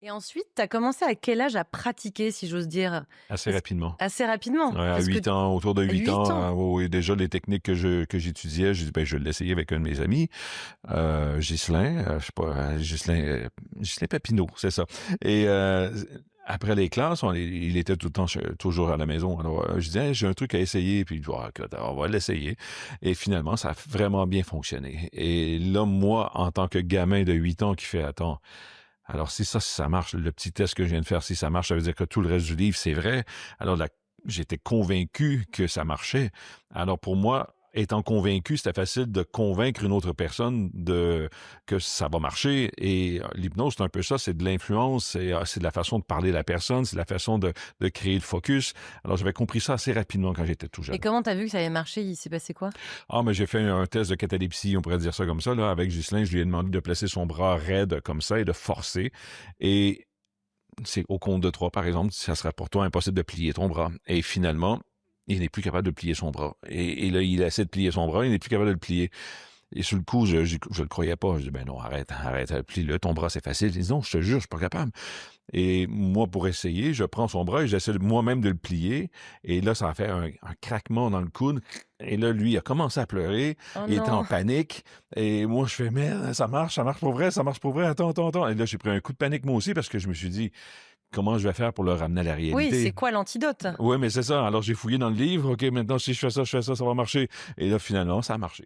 Et ensuite, tu as commencé à quel âge à pratiquer, si j'ose dire? Assez Est-ce rapidement. assez rapidement? Ouais, à Parce que 8 ans, autour de 8 8 ans? ans, oui, oui, déjà les techniques que j'étudiais, je dis: «Ben, je vais l'essayer avec un de mes amis». Ghislain, je sais pas, Ghislain Papineau, c'est ça. Et après les classes, il était tout le temps toujours à la maison. Alors, je disais: «Hey, j'ai un truc à essayer», puis il dit: «Ah, écoute, on va l'essayer». Et finalement, ça a vraiment bien fonctionné. Et là, moi, en tant que gamin de 8 ans qui fait: «Attends, alors si ça marche, le petit test que je viens de faire, si ça marche, ça veut dire que tout le reste du livre, c'est vrai». Alors j'étais convaincu que ça marchait. Alors pour moi, étant convaincu, c'était facile de convaincre une autre personne que ça va marcher. Et l'hypnose, c'est un peu ça, c'est de l'influence, c'est de la façon de parler à la personne, c'est de la façon de créer le focus. Alors j'avais compris ça assez rapidement quand j'étais tout et jeune. comment tu as vu que ça allait marcher? Il s'est passé quoi? Ah, mais j'ai fait un test de catalepsie, on pourrait dire ça comme ça, là, avec Ghislain. Je lui ai demandé de placer son bras raide comme ça et de forcer. Et c'est au compte de 3, par exemple, ça sera pour toi impossible de plier ton bras. Et finalement, il n'est plus capable de plier son bras. Et là, il essaie de plier son bras, il n'est plus capable de le plier. Et sur le coup, je le croyais pas. Je dis: «Ben non, arrête, plie-le, ton bras, c'est facile». Il dit: «Non, je te jure, je suis pas capable». Et moi, pour essayer, je prends son bras et j'essaie moi-même de le plier. Et là, ça a fait un craquement dans le coude. Et là, lui, il a commencé à pleurer. Oh Il était en non! panique. Et moi, je fais: «Mais ça marche pour vrai, ça marche pour vrai. Attends, attends, attends». Et là, j'ai pris un coup de panique moi aussi parce que je me suis dit: «Comment je vais faire pour le ramener à la Oui, c'est réalité?» quoi l'antidote? Ouais, mais c'est ça. Alors, j'ai fouillé dans le livre. OK, maintenant, si je fais ça, ça va marcher. Et là, finalement, ça a marché.